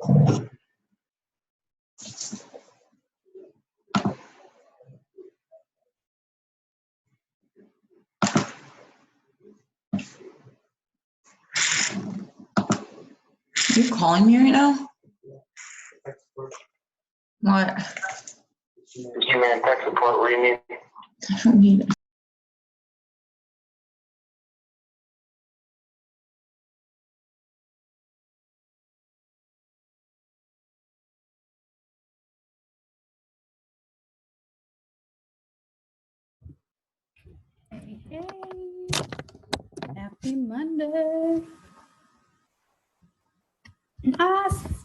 Are you calling me right now? What? Give me a tech support. What do you need? I don't need it. Hey, hey. Happy Monday.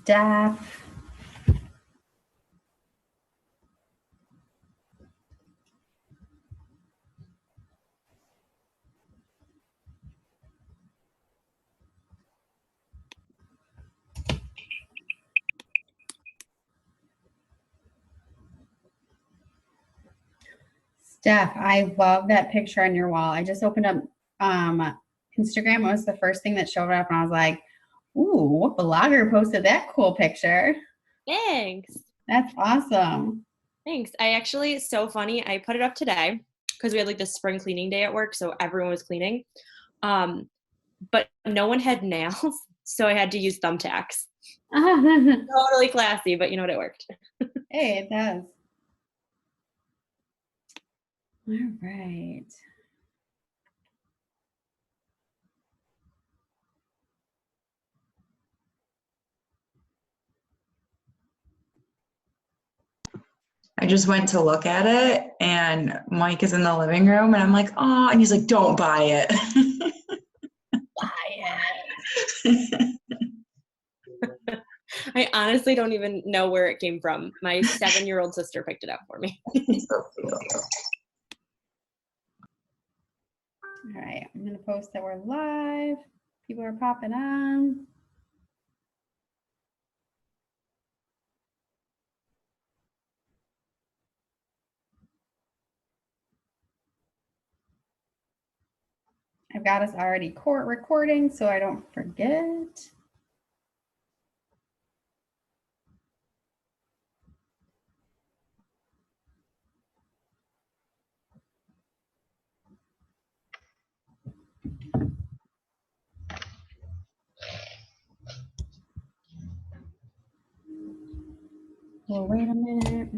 Steph. Steph, I love that picture on your wall. I just opened up Instagram. It was the first thing that showed up, and I was like, ooh, what blogger posted that cool picture? Thanks. That's awesome. Thanks. I actually, it's so funny. I put it up today because we had like the spring cleaning day at work, so everyone was cleaning. But no one had nails, so I had to use thumbtacks. Totally classy, but you know what, it worked. Hey, it does. All right. I just went to look at it and Mike is in the living room and I'm like, oh, and he's like, don't buy it. Buy it. I honestly don't even know where it came from. My 7-year-old sister picked it up for me. So cute. All right, I'm gonna post that we're live. People are popping on. I've got us already recording so I don't forget. Well, wait a minute.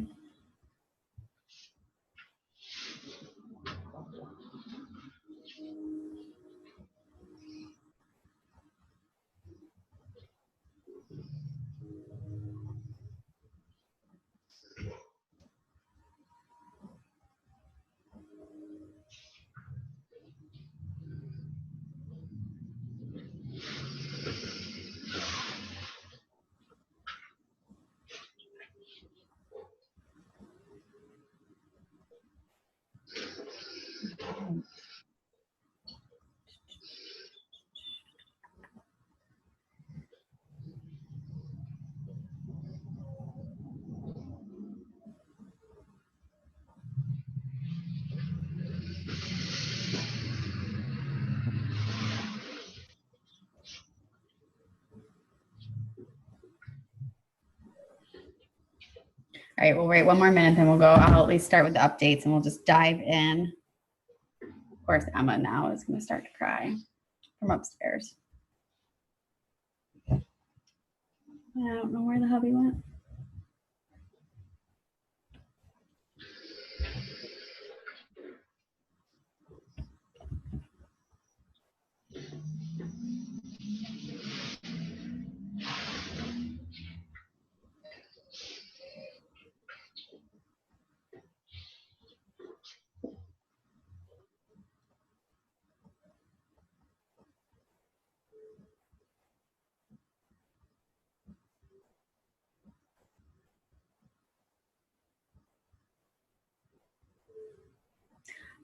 All right, we'll wait one more minute, then we'll go. I'll at least start with the updates and we'll just dive in. Of course, Emma now is going to start to cry from upstairs. I don't know where the hubby went.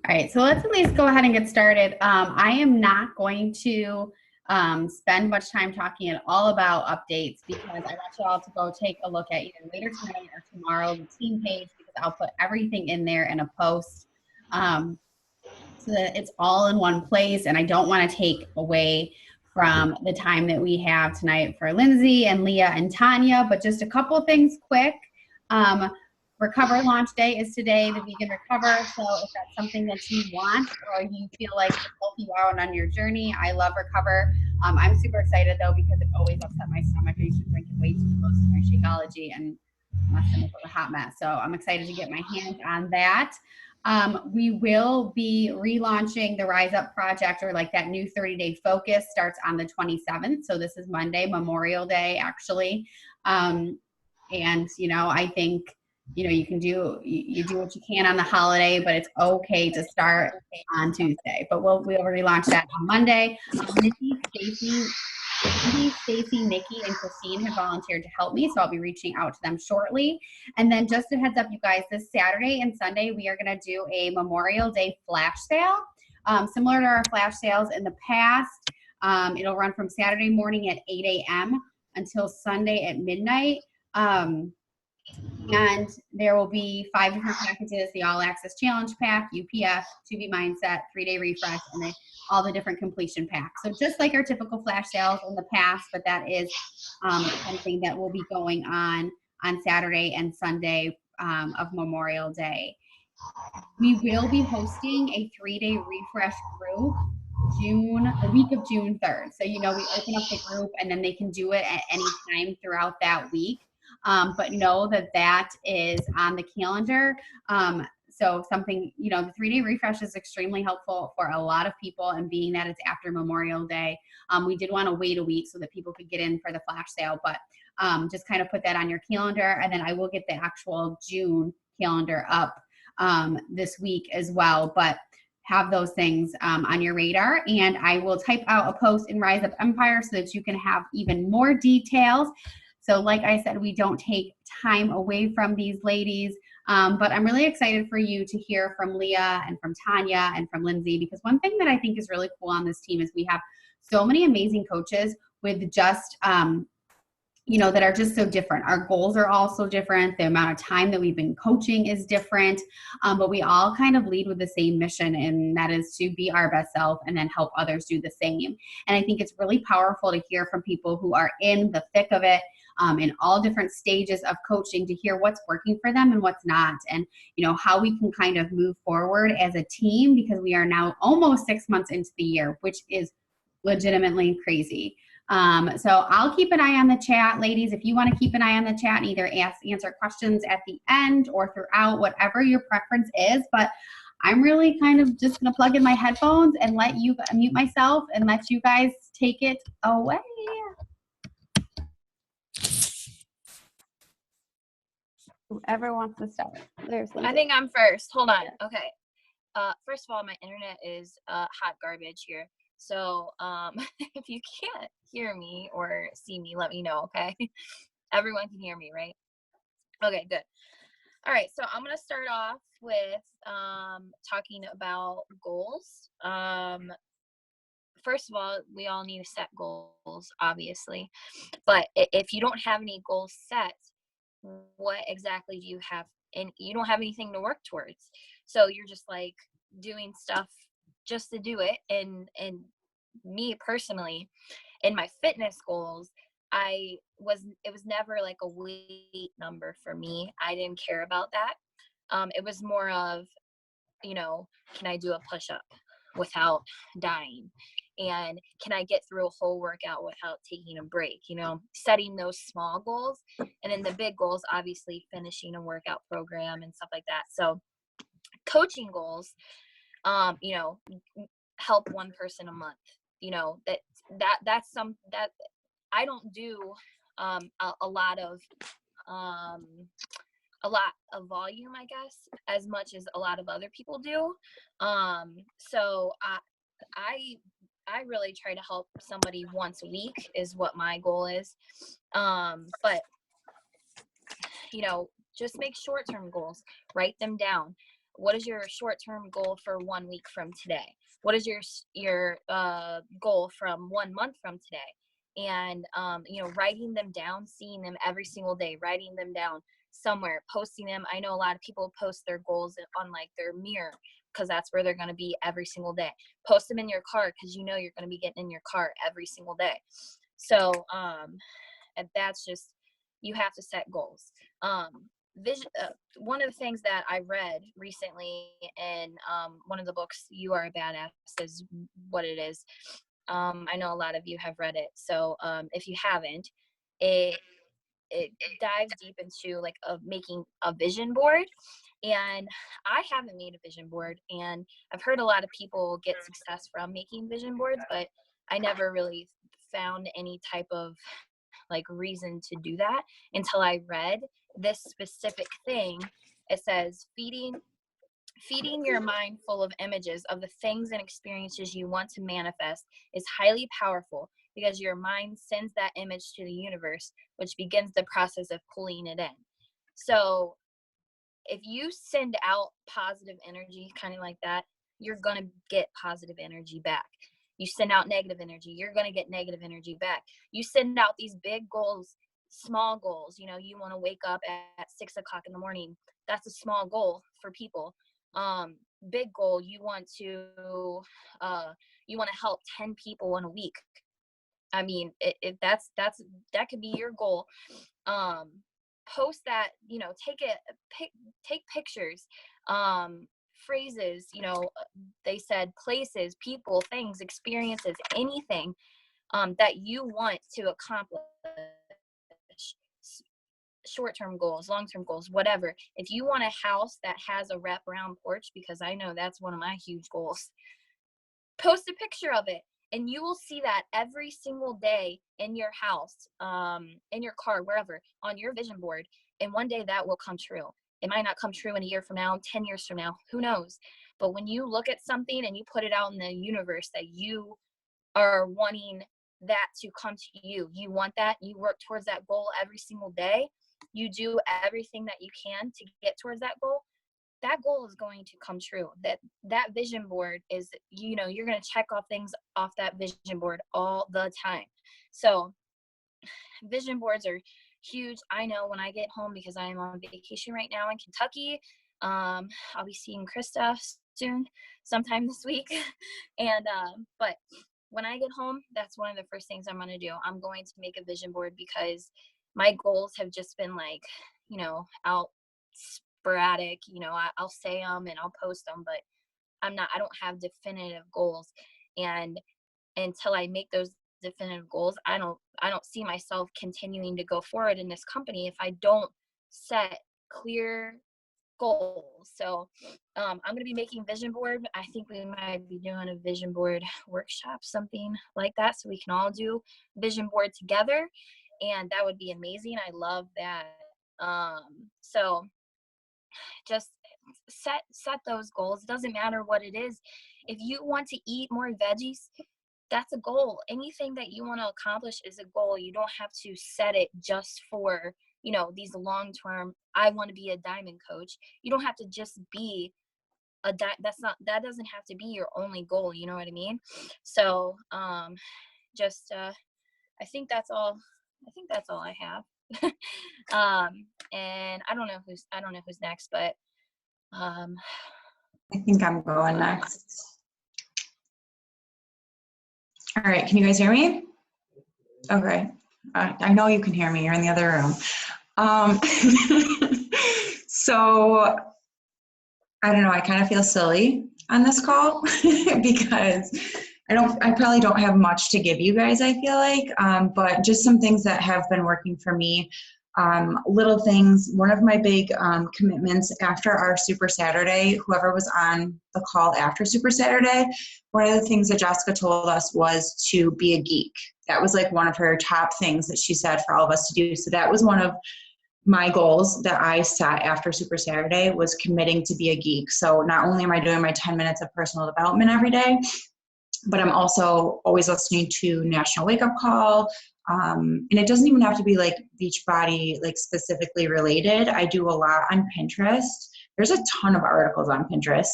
All right, so let's at least go ahead and get started. I am not going to spend much time talking at all about updates because I want you all to go take a look at either later tonight or tomorrow the team page, because I'll put everything in there in a post so that it's all in one place, and I don't want to take away from the time that we have tonight for Lindsay and Leah and Tanya. But just a couple of things quick. Recover launch day is today, the Vegan Recover. So if that's something that you want or you feel like to help you out on your journey, I love Recover. I'm super excited though because it always upset my stomach. I used to drink it way too close to my Shakeology and my stomach was a hot mess. So I'm excited to get my hands on that. We will be relaunching the Rise Up Project, or like that new 30-day focus starts on the 27th. So this is Monday, Memorial Day, actually. And, you know, I think, you know, you can do, you do what you can on the holiday, but it's okay to start on Tuesday. But we'll relaunch that on Monday. Nikki, Stacy, Nikki, and Christine have volunteered to help me, so I'll be reaching out to them shortly. And then just a heads up, you guys, this Saturday and Sunday, we are going to do a Memorial Day flash sale, similar to our flash sales in the past. It'll run from Saturday morning at 8 a.m. until Sunday at midnight. And there will be 5 different packages: the All Access Challenge Pack, UPF, 2B Mindset, 3-Day Refresh, and then all the different completion packs. So just like our typical flash sales in the past, but that is something that will be going on Saturday and Sunday of Memorial Day. We will be hosting a 3-day refresh group the week of June 3rd. So, you know, we open up the group and then they can do it at any time throughout that week. But know that that is on the calendar. So something, you know, the 3-day refresh is extremely helpful for a lot of people, and being that it's after Memorial Day, we did want to wait a week so that people could get in for the flash sale, but just kind of put that on your calendar. And then I will get the actual June calendar up this week as well, but have those things on your radar. And I will type out a post in Rise Up Empire so that you can have even more details. So like I said, we don't take time away from these ladies, but I'm really excited for you to hear from Leah and from Tanya and from Lindsay, because one thing that I think is really cool on this team is we have so many amazing coaches with just, you know, that are just so different. Our goals are all so different. The amount of time that we've been coaching is different, but we all kind of lead with the same mission, and that is to be our best self and then help others do the same. And I think it's really powerful to hear from people who are in the thick of it, in all different stages of coaching, to hear what's working for them and what's not, and you know, how we can kind of move forward as a team, because we are now almost 6 months into the year, which is legitimately crazy. So I'll keep an eye on the chat, ladies. If you want to keep an eye on the chat and either answer questions at the end or throughout, whatever your preference is, but I'm really kind of just going to plug in my headphones and let you mute myself and let you guys take it away. Whoever wants to start. I think I'm first. Hold on. Okay. First of all, my internet is hot garbage here. So if you can't hear me or see me, let me know, okay? Everyone can hear me, right? Okay, good. All right, so I'm going to start off with talking about goals. First of all, we all need to set goals, obviously. But if you don't have any goals set, what exactly do you have? And you don't have anything to work towards. So you're just like doing stuff just to do it. And me personally, in my fitness goals, it was never like a weight number for me. I didn't care about that. It was more of, you know, can I do a push-up without dying? And can I get through a whole workout without taking a break? You know, setting those small goals. And then the big goals, obviously finishing a workout program and stuff like that. So coaching goals, you know, help one person a month. You know, that's some that I don't do a lot of volume, I guess, as much as a lot of other people do. So I really try to help somebody once a week is what my goal is. But you know, just make short-term goals, write them down. What is your short-term goal for 1 week from today? What is your goal from 1 month from today? And, you know, writing them down, seeing them every single day, writing them down, somewhere, posting them. I know a lot of people post their goals on like their mirror because that's where they're going to be every single day. Post them in your car because you know you're going to be getting in your car every single day. So and that's just, you have to set goals. One of the things that I read recently in one of the books, You Are a Badass is what it is. I know a lot of you have read it. So if you haven't, it dives deep into like making a vision board. And I haven't made a vision board, and I've heard a lot of people get success from making vision boards, but I never really found any type of like reason to do that until I read this specific thing. It says feeding your mind full of images of the things and experiences you want to manifest is highly powerful because your mind sends that image to the universe, which begins the process of pulling it in. So if you send out positive energy, kind of like that, you're going to get positive energy back. You send out negative energy, you're going to get negative energy back. You send out these big goals, small goals, you know, you want to wake up at 6 o'clock in the morning. That's a small goal for people. Big goal, you want to help 10 people in a week. I mean, if that could be your goal. Post that, you know, take pictures, phrases, you know, they said places, people, things, experiences, anything that you want to accomplish. Short-term goals, long-term goals, whatever. If you want a house that has a wraparound porch, because I know that's one of my huge goals, post a picture of it. And you will see that every single day in your house, in your car, wherever, on your vision board. And one day that will come true. It might not come true in a year from now, 10 years from now, who knows? But when you look at something and you put it out in the universe that you are wanting that to come to you, you want that, you work towards that goal every single day, you do everything that you can to get towards that goal is going to come true. That vision board is, you know, you're going to check off things off that vision board all the time. So vision boards are huge. I know when I get home, because I am on vacation right now in Kentucky, I'll be seeing Krista soon, sometime this week. And, but when I get home, that's one of the first things I'm going to do. I'm going to make a vision board because my goals have just been like, you know, out sporadic, you know, I'll say them and I'll post them, but I don't have definitive goals. And until I make those definitive goals, I don't see myself continuing to go forward in this company if I don't set clear goals. So I'm going to be making vision board. I think we might be doing a vision board workshop, something like that, so we can all do vision board together, and that would be amazing. I love that. So just set those goals. It doesn't matter what it is. If you want to eat more veggies, that's a goal. Anything that you want to accomplish is a goal. You don't have to set it just for, you know, these long-term, I want to be a diamond coach. You don't have to just be that doesn't have to be your only goal. You know what I mean? So, I think that's all I have. And I don't know who's next, but, I think I'm going next. All right, can you guys hear me? Okay, I know you can hear me, you're in the other room. So, I don't know, I kind of feel silly on this call because I probably don't have much to give you guys, I feel like, but just some things that have been working for me. Little things. One of my big commitments after our Super Saturday, whoever was on the call after Super Saturday, one of the things that Jessica told us was to be a geek. That was like one of her top things that she said for all of us to do. So that was one of my goals that I set after Super Saturday, was committing to be a geek. So not only am I doing my 10 minutes of personal development every day, but I'm also always listening to National Wake Up Call. And it doesn't even have to be like Beachbody, like specifically related. I do a lot on Pinterest. There's a ton of articles on Pinterest.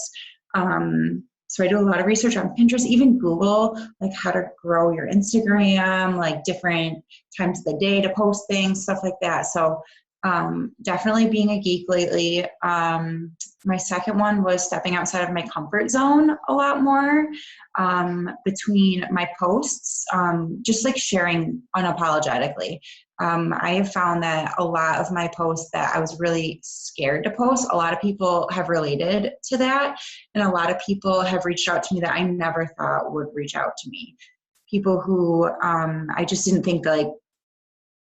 So I do a lot of research on Pinterest, even Google, like how to grow your Instagram, like different times of the day to post things, stuff like that. So Definitely being a geek lately. My second one was stepping outside of my comfort zone a lot more, between my posts, just like sharing unapologetically. I have found that a lot of my posts that I was really scared to post, a lot of people have related to that. And a lot of people have reached out to me that I never thought would reach out to me. People who I just didn't think like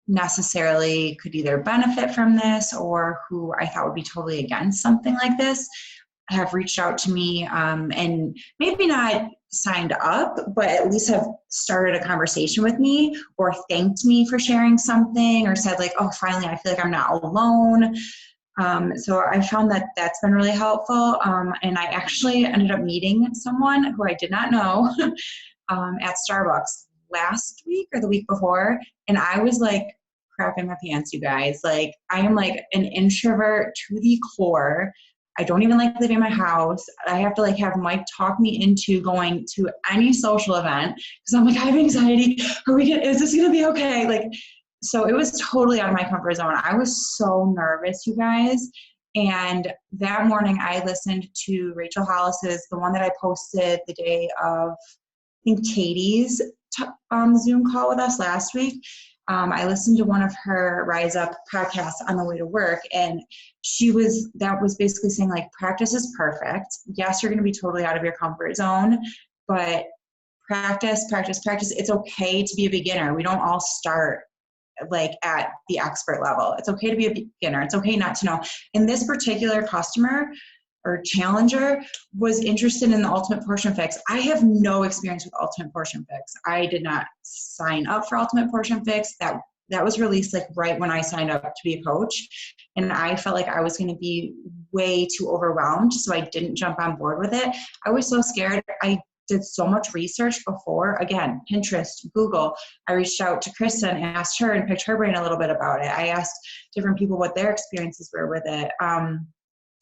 necessarily could either benefit from this or who I thought would be totally against something like this have reached out to me, and maybe not signed up, but at least have started a conversation with me or thanked me for sharing something or said like, oh, finally, I feel like I'm not alone. So I found that that's been really helpful. And I actually ended up meeting someone who I did not know at Starbucks last week or the week before. And I was like crapping my pants, you guys. Like, I am like an introvert to the core. I don't even like leaving my house. I have to like have Mike talk me into going to any social event because I'm like, I have anxiety. Is this going to be okay? Like, so it was totally out of my comfort zone. I was so nervous, you guys. And that morning I listened to Rachel Hollis's, the one that I posted the day of, I think, Katie's Zoom call with us last week. I listened to one of her Rise Up podcasts on the way to work, and that was basically saying like, practice is perfect. Yes, you're going to be totally out of your comfort zone, but practice. It's okay to be a beginner. We don't all start like at the expert level. It's okay to be a beginner. It's okay not to know. And this particular customer or challenger was interested in the Ultimate Portion Fix. I have no experience with Ultimate Portion Fix. I did not sign up for Ultimate Portion Fix. That was released like right when I signed up to be a coach. And I felt like I was going to be way too overwhelmed. So I didn't jump on board with it. I was so scared. I did so much research before, again, Pinterest, Google. I reached out to Krista and asked her and picked her brain a little bit about it. I asked different people what their experiences were with it.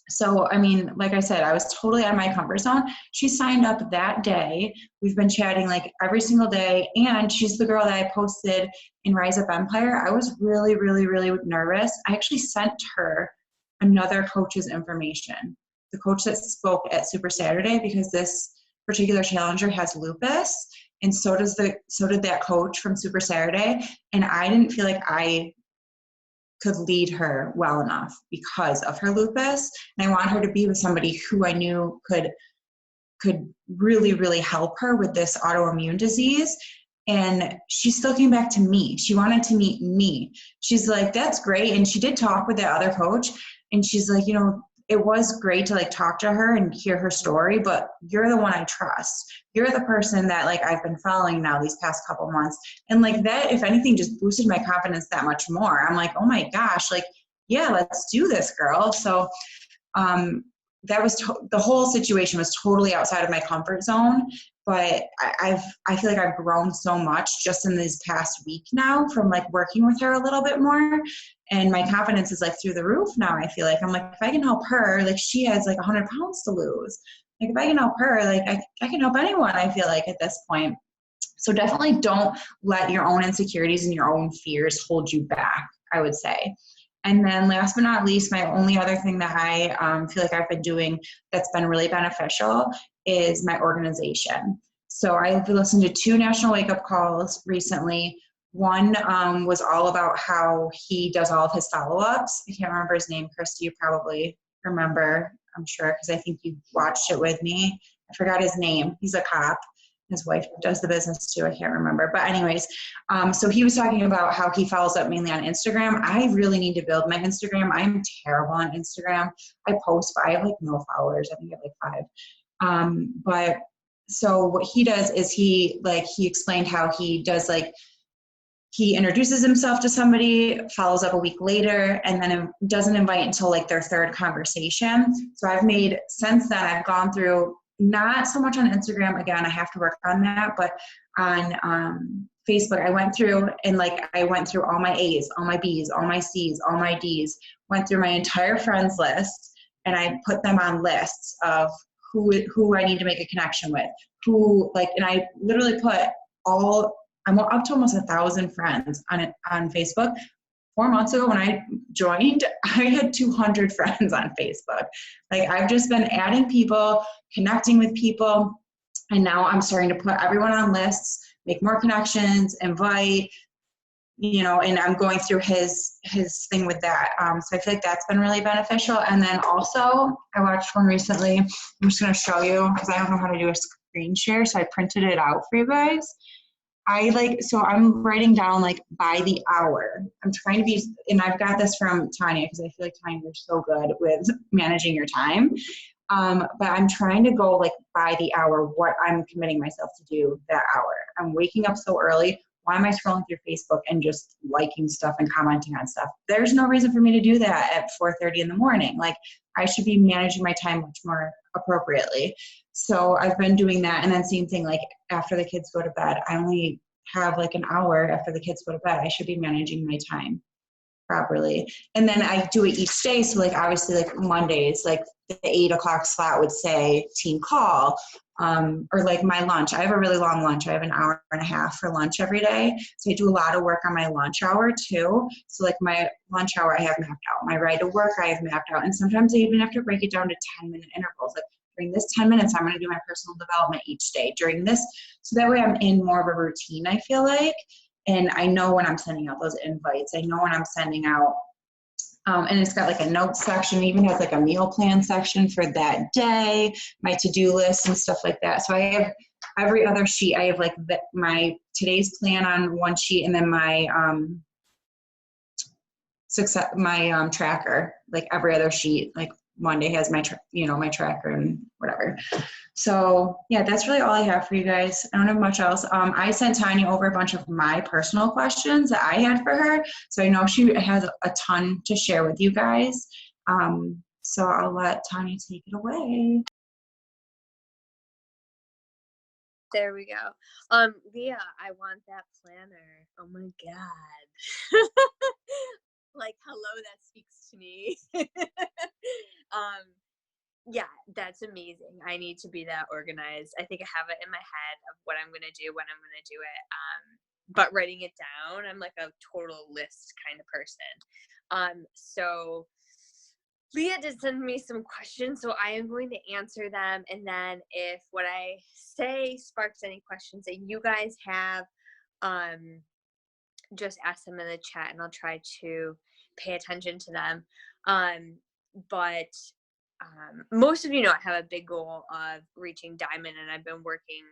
So, I mean, like I said, I was totally out of my comfort zone. She signed up that day. We've been chatting like every single day. And she's the girl that I posted in Rise Up Empire. I was really, really, really nervous. I actually sent her another coach's information, the coach that spoke at Super Saturday, because this particular challenger has lupus. And so did that coach from Super Saturday. And I didn't feel like I could lead her well enough because of her lupus. And I want her to be with somebody who I knew could really, really help her with this autoimmune disease. And she still came back to me. She wanted to meet me. She's like, that's great. And she did talk with the other coach. And she's like, you know, it was great to like talk to her and hear her story, but you're the one I trust. You're the person that like I've been following now these past couple months. And like that, if anything, just boosted my confidence that much more. I'm like, oh my gosh, like, yeah, let's do this, girl. So that was the whole situation was totally outside of my comfort zone. But I feel like I've grown so much just in this past week now from like working with her a little bit more. And my confidence is like through the roof now. I feel like I'm like, if I can help her, like she has like 100 pounds to lose. Like if I can help her, like I can help anyone, I feel like at this point. So definitely don't let your own insecurities and your own fears hold you back, I would say. And then last but not least, my only other thing that I feel like I've been doing that's been really beneficial is my organization. So I've listened to 2 national wake-up calls recently. One was all about how he does all of his follow-ups. I can't remember his name. Krista, you probably remember, I'm sure, because I think you watched it with me. I forgot his name. He's a cop. His wife does the business too. I can't remember. But anyways, so he was talking about how he follows up mainly on Instagram. I really need to build my Instagram. I'm terrible on Instagram. I post, but I have like no followers. I think I have like 5. But so what he does is he explained how he does like, he introduces himself to somebody, follows up a week later, and then doesn't invite until like their 3rd conversation. So since then, I've gone through, not so much on Instagram, again, I have to work on that, but on Facebook, I went through all my A's, all my B's, all my C's, all my D's, went through my entire friends list, and I put them on lists of who I need to make a connection with, and I literally put I'm up to almost 1,000 friends on Facebook. 4 months ago when I joined, I had 200 friends on Facebook. Like I've just been adding people, connecting with people, and now I'm starting to put everyone on lists, make more connections, invite, and I'm going through his thing with that. So I feel like that's been really beneficial. And then also I watched one recently. I'm just going to show you because I don't know how to do a screen share. So I printed it out for you guys. So I'm writing down like by the hour. I'm trying to be, and I've got this from Tanya because I feel like Tanya, you're so good with managing your time. But I'm trying to go like by the hour, what I'm committing myself to do that hour. I'm waking up so early. Why am I scrolling through Facebook and just liking stuff and commenting on stuff? There's no reason for me to do that at 4:30 in the morning. Like I should be managing my time much more appropriately. So I've been doing that. And then same thing, like after the kids go to bed, I only have like an hour after the kids go to bed. I should be managing my time properly. And then I do it each day. So like obviously like Mondays, like the 8 o'clock slot would say team call, or like my lunch. I have a really long lunch. I have an hour and a half for lunch every day. So I do a lot of work on my lunch hour too. So like my lunch hour I have mapped out. My ride to work I have mapped out. And sometimes I even have to break it down to 10-minute intervals. Like during this 10 minutes, I'm going to do my personal development each day. During this, so that way I'm in more of a routine, I feel like. And I know when I'm sending out those invites. I know when I'm sending out, and it's got like a notes section, it even has like a meal plan section for that day, my to-do list and stuff like that. So I have every other sheet. I have like my today's plan on one sheet, and then my tracker, like every other sheet. Like Monday has my my tracker and whatever. So yeah, that's really all I have for you guys. I don't have much else. I sent Tanya over a bunch of my personal questions that I had for her. So I know she has a ton to share with you guys. So I'll let Tanya take it away. There we go. Leah, I want that planner. Oh my God. Like, hello, that speaks to me. Yeah, that's amazing. I need to be that organized. I think I have it in my head of what I'm going to do, when I'm going to do it. But writing it down, I'm like a total list kind of person. So Leah did send me some questions, so I am going to answer them. And then if what I say sparks any questions that you guys have, just ask them in the chat and I'll try to pay attention to them. But most of you know I have a big goal of reaching diamond, and I've been working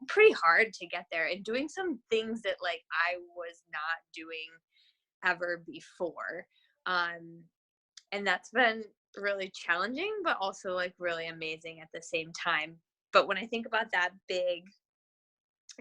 pretty hard to get there and doing some things that like I was not doing ever before. And that's been really challenging, but also like really amazing at the same time. But when I think about that big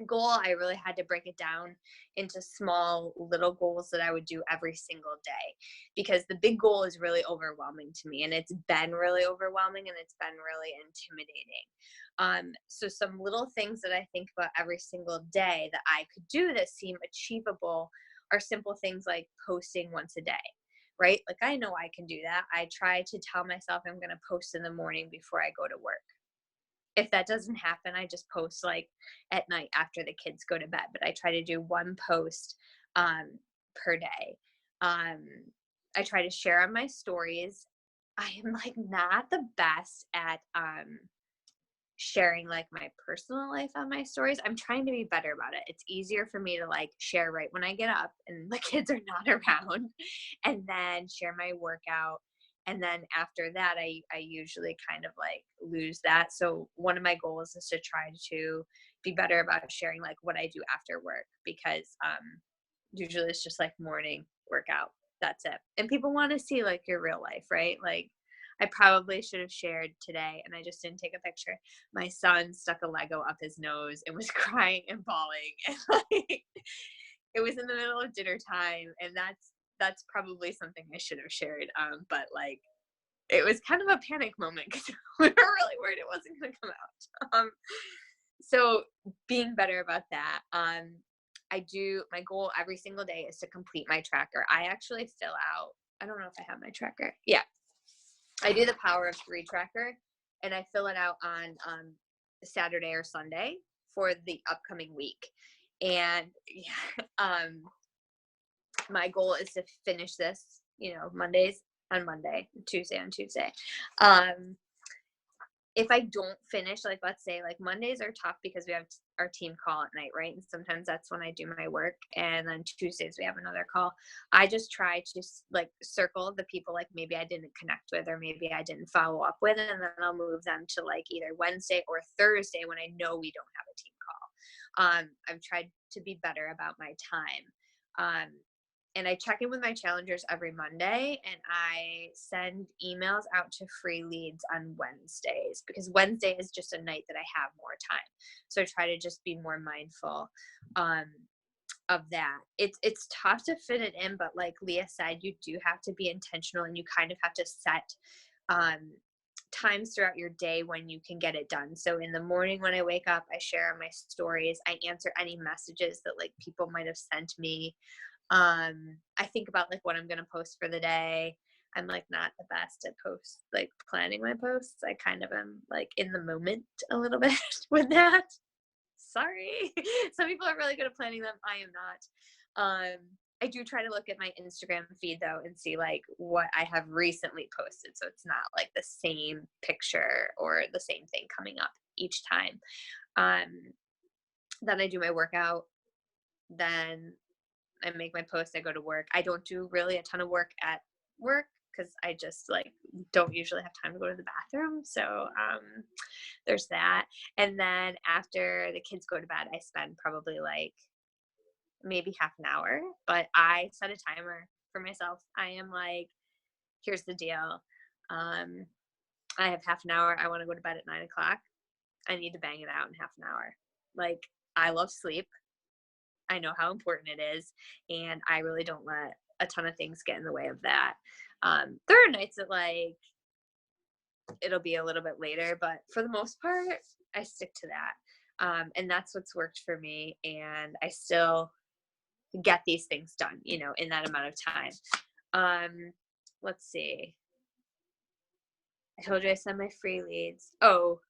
goal, I really had to break it down into small little goals that I would do every single day, because the big goal is really overwhelming to me, and it's been really overwhelming, and it's been really intimidating. So some little things that I think about every single day that I could do that seem achievable are simple things like posting once a day, right? Like I know I can do that. I try to tell myself I'm going to post in the morning before I go to work. If that doesn't happen, I just post like at night after the kids go to bed, but I try to do one post per day. I try to share on my stories. I am like not the best at sharing like my personal life on my stories. I'm trying to be better about it. It's easier for me to like share right when I get up and the kids are not around, and then share my workout. And then after that, I usually kind of like lose that. So one of my goals is to try to be better about sharing like what I do after work, because usually it's just like morning workout. That's it. And people want to see like your real life, right? Like I probably should have shared today, and I just didn't take a picture. My son stuck a Lego up his nose and was crying and bawling. And like it was in the middle of dinner time, and that's probably something I should have shared. But like it was kind of a panic moment because we were really worried it wasn't going to come out. So being better about that. My goal every single day is to complete my tracker. I actually fill out, I don't know if I have my tracker. Yeah. I do the Power of 3 tracker, and I fill it out on Saturday or Sunday for the upcoming week. And yeah, my goal is to finish this, Mondays on Monday, Tuesday on Tuesday. If I don't finish, like, let's say, like, Mondays are tough because we have our team call at night, right? And sometimes that's when I do my work. And then Tuesdays we have another call. I just try to, like, circle the people, like, maybe I didn't connect with or maybe I didn't follow up with, and then I'll move them to, like, either Wednesday or Thursday when I know we don't have a team call. I've tried to be better about my time. And I check in with my challengers every Monday, and I send emails out to free leads on Wednesdays because Wednesday is just a night that I have more time. So I try to just be more mindful of that. It's tough to fit it in, but like Leah said, you do have to be intentional, and you kind of have to set times throughout your day when you can get it done. So in the morning when I wake up, I share my stories. I answer any messages that like people might have sent me. I think about like what I'm going to post for the day. I'm like not the best at planning my posts. I kind of am like in the moment a little bit with that. Sorry. Some people are really good at planning them. I am not. I do try to look at my Instagram feed though and see like what I have recently posted. So it's not like the same picture or the same thing coming up each time. Then I do my workout. Then I make my post, I go to work. I don't do really a ton of work at work because I just like don't usually have time to go to the bathroom. So there's that. And then after the kids go to bed, I spend probably like maybe half an hour, but I set a timer for myself. I am like, here's the deal. I have half an hour. I want to go to bed at 9 o'clock. I need to bang it out in half an hour. Like, I love sleep. I know how important it is, and I really don't let a ton of things get in the way of that. There are nights that like it'll be a little bit later, but for the most part, I stick to that. And that's what's worked for me, and I still get these things done, in that amount of time. Let's see. I told you I send my free leads. Oh,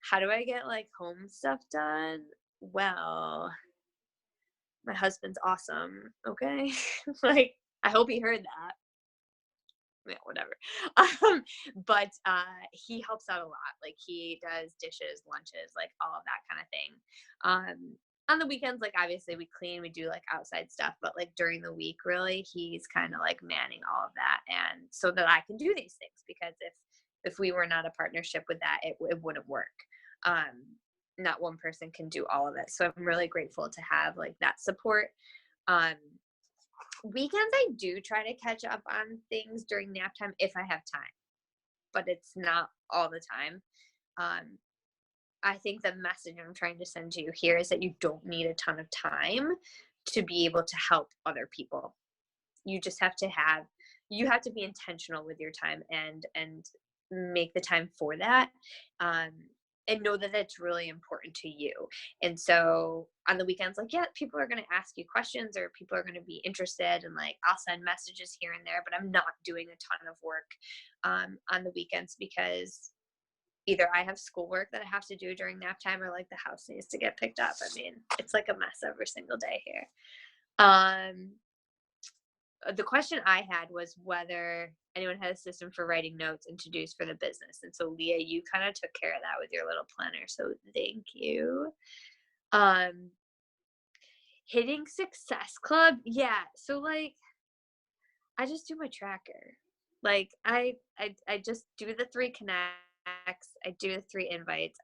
how do I get like home stuff done? Well, my husband's awesome. Okay. Like, I hope he heard that. Yeah, whatever. But he helps out a lot. Like, he does dishes, lunches, like all of that kind of thing. On the weekends, like obviously we clean, we do like outside stuff, but like during the week, really, he's kind of like manning all of that, and so that I can do these things, because if we were not a partnership with that, it wouldn't work. Not one person can do all of it. So I'm really grateful to have like that support. Weekends, I do try to catch up on things during nap time if I have time, but it's not all the time. I think the message I'm trying to send to you here is that you don't need a ton of time to be able to help other people. You just have to be intentional with your time and make the time for that. And know that it's really important to you. And so on the weekends, like, yeah, people are going to ask you questions, or people are going to be interested, and like, I'll send messages here and there, but I'm not doing a ton of work on the weekends, because either I have schoolwork that I have to do during nap time, or like the house needs to get picked up. I mean, it's like a mess every single day here. The question I had was whether anyone had a system for writing notes and to-dos for the business. And so Leah, you kind of took care of that with your little planner. So thank you. Hitting Success Club. Yeah. So like, I just do my tracker. Like I just do the 3 connects. I do the 3 invites.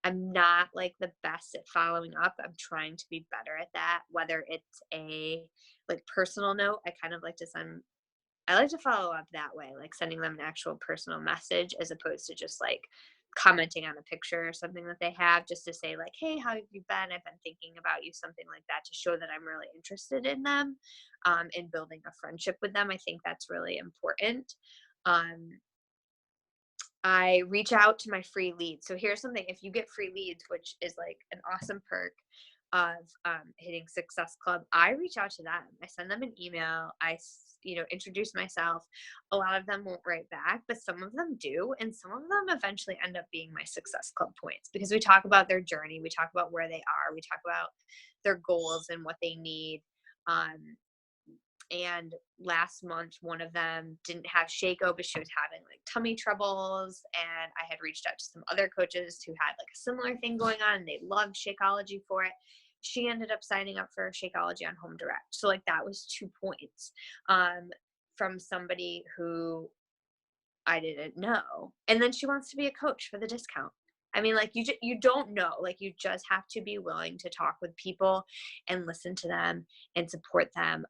I'm not like the best at following up. I'm trying to be better at that. Whether it's a like personal note, I like to follow up that way, like sending them an actual personal message, as opposed to just like commenting on a picture or something that they have, just to say like, hey, how have you been? I've been thinking about you, something like that, to show that I'm really interested in them, and building a friendship with them. I think that's really important. I reach out to my free leads. So here's something: if you get free leads, which is like an awesome perk of Hitting Success Club, I reach out to them. I send them an email. I introduce myself. A lot of them won't write back, but some of them do, and some of them eventually end up being my Success Club points, because we talk about their journey, we talk about where they are, we talk about their goals and what they need. and last month, one of them didn't have Shaco, but she was having like tummy troubles. And I had reached out to some other coaches who had like a similar thing going on, and they loved Shakeology for it. She ended up signing up for Shakeology on Home Direct. So like that was 2 points from somebody who I didn't know. And then she wants to be a coach for the discount. I mean, like you don't know, like you just have to be willing to talk with people and listen to them and support them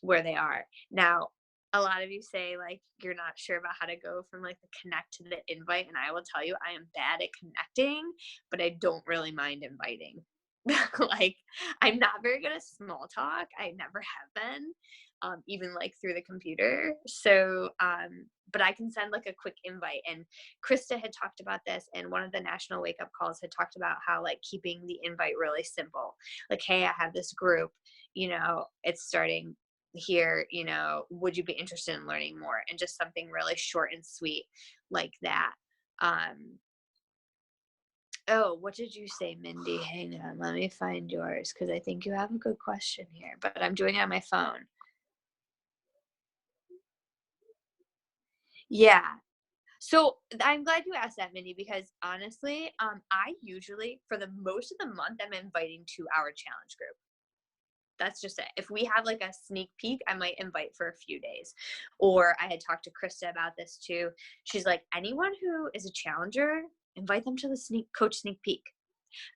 where they are. Now, a lot of you say like you're not sure about how to go from like the connect to the invite, and I will tell you I am bad at connecting, but I don't really mind inviting. Like I'm not very good at small talk. I never have been, even like through the computer. So, but I can send like a quick invite. And Krista had talked about this, and one of the national wake up calls had talked about how like keeping the invite really simple. Like, hey, I have this group, you know, it's starting here, you know, would you be interested in learning more? And just something really short and sweet like that. Oh, what did you say, Mindy? Hang on, let me find yours because I think you have a good question here, but I'm doing it on my phone. Yeah. So I'm glad you asked that, Mindy, because honestly, I usually, for the most of the month, I'm inviting to our challenge group. That's just it. If we have like a sneak peek, I might invite for a few days. Or I had talked to Krista about this too. She's like, anyone who is a challenger, invite them to the coach sneak peek.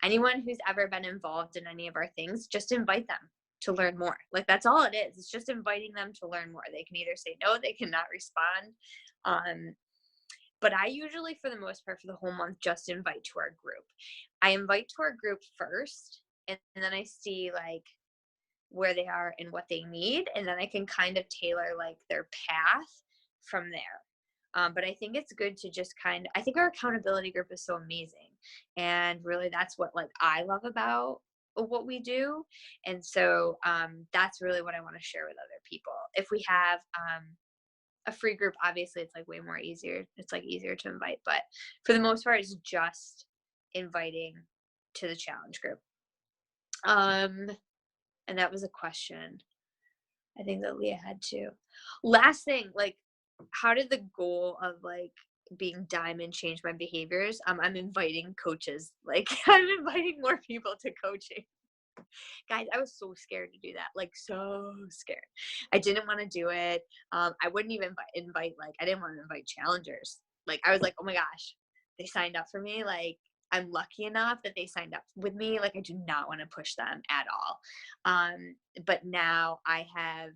Anyone who's ever been involved in any of our things, just invite them to learn more. Like that's all it is. It's just inviting them to learn more. They can either say no, they cannot respond. But I usually, for the most part, for the whole month, just invite to our group. I invite to our group first, and then I see like where they are and what they need, and then I can kind of tailor like their path from there. But I think it's good to just I think our accountability group is so amazing, and really that's what like I love about what we do. And so that's really what I want to share with other people. If we have a free group, obviously it's like way more easier. It's like easier to invite, but for the most part, it's just inviting to the challenge group. And that was a question I think that Leah had too. Last thing, like, how did the goal of like being diamond change my behaviors? I'm inviting coaches. Like, I'm inviting more people to coaching. Guys, I was so scared to do that. Like, so scared. I didn't want to do it. I wouldn't even invite like, I didn't want to invite challengers. Like, I was like, oh my gosh, they signed up for me. Like, I'm lucky enough that they signed up with me. Like, I do not want to push them at all. But now I have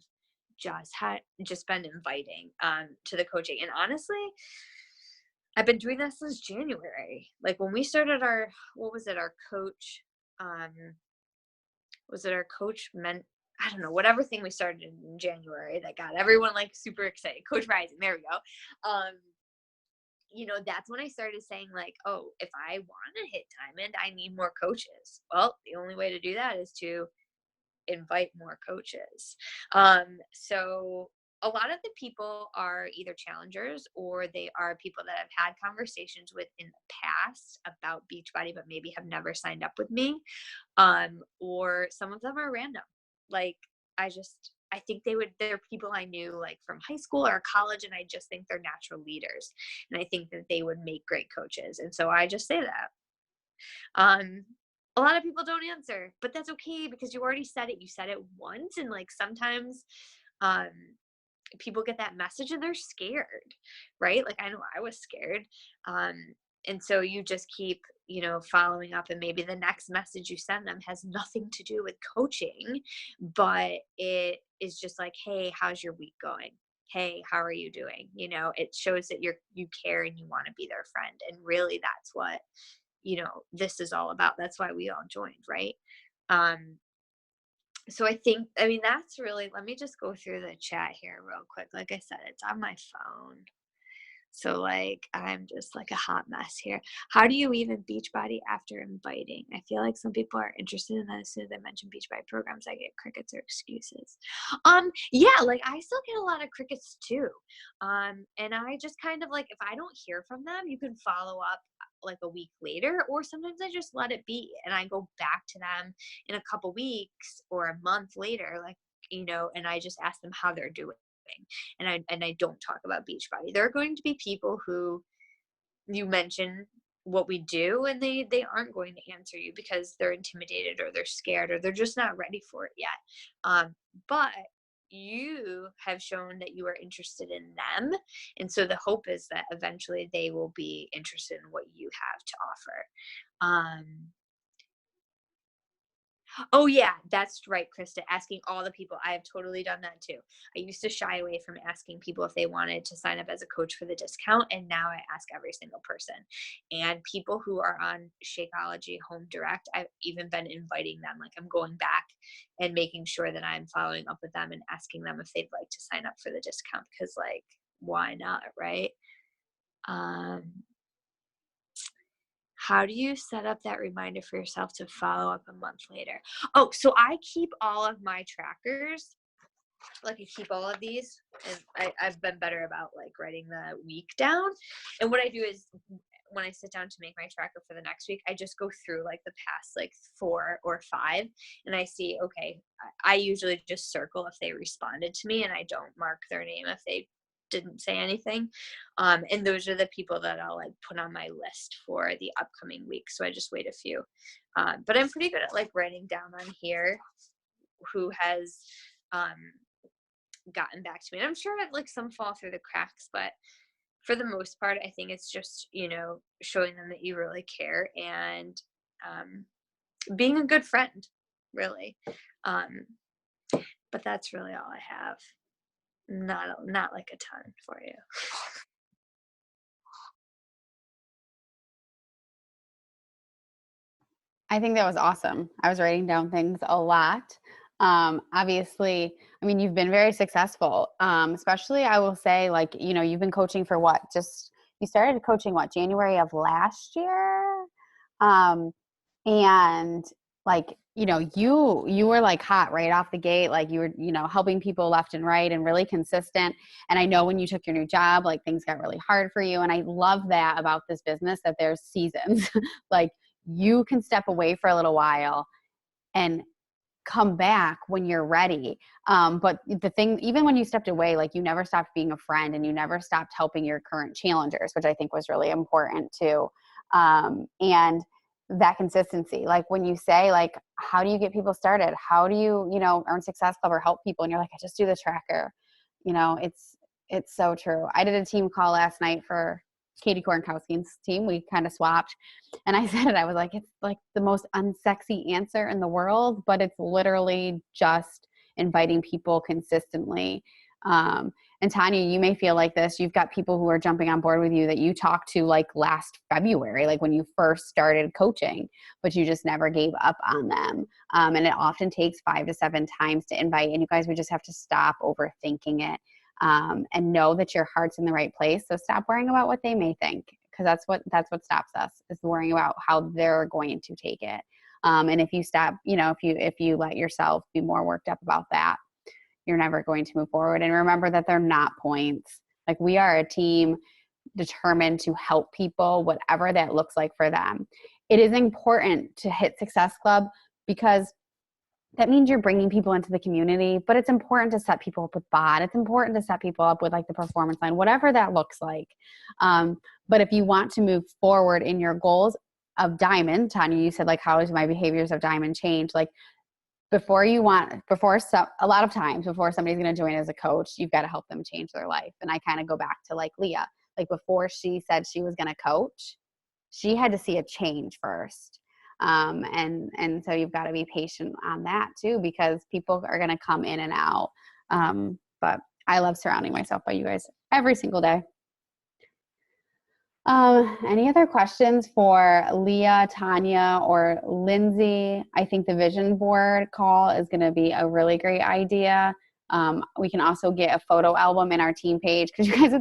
just been inviting to the coaching. And honestly, I've been doing that since January. Like when we started our, what was it, our coach, was it our coach meant, I don't know, whatever thing we started in January that got everyone like super excited. Coach Rising, there we go. You know, that's when I started saying like, oh, if I want to hit diamond, I need more coaches. Well, the only way to do that is to invite more coaches. So a lot of the people are either challengers or they are people that I've had conversations with in the past about Beachbody, but maybe have never signed up with me. Or some of them are random. Like I think they're people I knew like from high school or college, and I just think they're natural leaders. And I think that they would make great coaches. And so I just say that. A lot of people don't answer, but that's okay because you already said it. You said it once, and like sometimes people get that message and they're scared, right? Like I know I was scared. And so you just keep, you know, following up, and maybe the next message you send them has nothing to do with coaching, but it is just like, hey, how's your week going? Hey, how are you doing? You know, it shows that you care and you want to be their friend. And really that's what, you know, this is all about. That's why we all joined, right? So I mean, that's really, let me just go through the chat here real quick. Like I said, it's on my phone. So like, I'm just like a hot mess here. How do you even Beachbody after inviting? I feel like some people are interested in that. As soon as I mention Beachbody programs, I get crickets or excuses. Yeah, like I still get a lot of crickets too. And I just kind of like, if I don't hear from them, you can follow up like a week later, or sometimes I just let it be and I go back to them in a couple weeks or a month later. Like, and I just ask them how they're doing. And I don't talk about Beachbody. There are going to be people who you mention what we do, and they aren't going to answer you because they're intimidated or they're scared or they're just not ready for it yet. But you have shown that you are interested in them, and so the hope is that eventually they will be interested in what you have to offer. Oh yeah, that's right, Krista. Asking all the people. I have totally done that too. I used to shy away from asking people if they wanted to sign up as a coach for the discount, and now I ask every single person. And people who are on Shakeology Home Direct, I've even been inviting them. Like, I'm going back and making sure that I'm following up with them and asking them if they'd like to sign up for the discount, because, like, why not, right? How do you set up that reminder for yourself to follow up a month later? Oh, so I keep all of my trackers. Like, I keep all of these, and I've been better about, like, writing the week down. And what I do is, when I sit down to make my tracker for the next week, I just go through, like, the past, like, 4 or 5, and I see, okay, I usually just circle if they responded to me, and I don't mark their name if they didn't say anything. And those are the people that I'll, like, put on my list for the upcoming week. So I just wait a few. But I'm pretty good at, like, writing down on here who has gotten back to me. And I'm sure like some fall through the cracks, but for the most part, I think it's just, showing them that you really care, and being a good friend, really. But that's really all I have. Not like a ton for you. I think that was awesome. I was writing down things a lot. Obviously, I mean, you've been very successful. Especially, I will say, like, you've been coaching for what? You started coaching what, January of last year? And like, you were like hot right off the gate. Like, you were, helping people left and right and really consistent. And I know when you took your new job, like, things got really hard for you. And I love that about this business, that there's seasons. Like, you can step away for a little while and come back when you're ready. But the thing, even when you stepped away, like, you never stopped being a friend, and you never stopped helping your current challengers, which I think was really important too. And that consistency, like, when you say, like, how do you get people started? How do you, earn Success Club or help people? And you're like, I just do the tracker. It's so true. I did a team call last night for Katie Kornkowski's team. We kind of swapped, and I said it. I was like, it's like the most unsexy answer in the world, but it's literally just inviting people consistently. And Tanya, you may feel like this. You've got people who are jumping on board with you that you talked to like last February, like when you first started coaching, but you just never gave up on them. And it often takes 5 to 7 times to invite. And you guys, we just have to stop overthinking it. And know that your heart's in the right place. So stop worrying about what they may think, because that's what stops us, is worrying about how they're going to take it. And if you stop, if you let yourself be more worked up about that, you're never going to move forward. And remember that they're not points. Like, we are a team determined to help people, whatever that looks like for them. It is important to hit Success Club because that means you're bringing people into the community, but it's important to set people up with BOD. It's important to set people up with like the performance line, whatever that looks like. But if you want to move forward in your goals of Diamond, Tanya, you said, like, how does my behaviors of Diamond change? Like, a lot of times before somebody's going to join as a coach, you've got to help them change their life. And I kind of go back to like Leah, like, before she said she was going to coach, she had to see a change first. And so you've got to be patient on that too, because people are going to come in and out. But I love surrounding myself by you guys every single day. Any other questions for Leah, Tanya, or Lindsay? I think the vision board call is going to be a really great idea. We can also get a photo album in our team page, because you guys,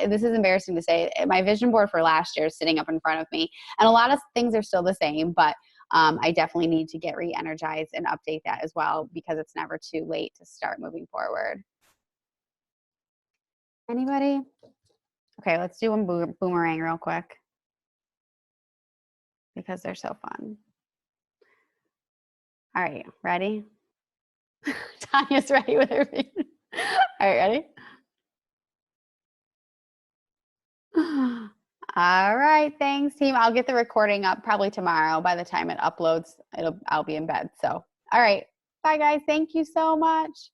this is embarrassing to say, my vision board for last year is sitting up in front of me, and a lot of things are still the same, but I definitely need to get re-energized and update that as well, because it's never too late to start moving forward. Anybody? Okay, let's do a boomerang real quick, because they're so fun. All right, ready? Tanya's ready with her feet. All right, ready? All right, thanks, team. I'll get the recording up probably tomorrow. By the time it uploads, I'll be in bed. So, all right. Bye, guys. Thank you so much.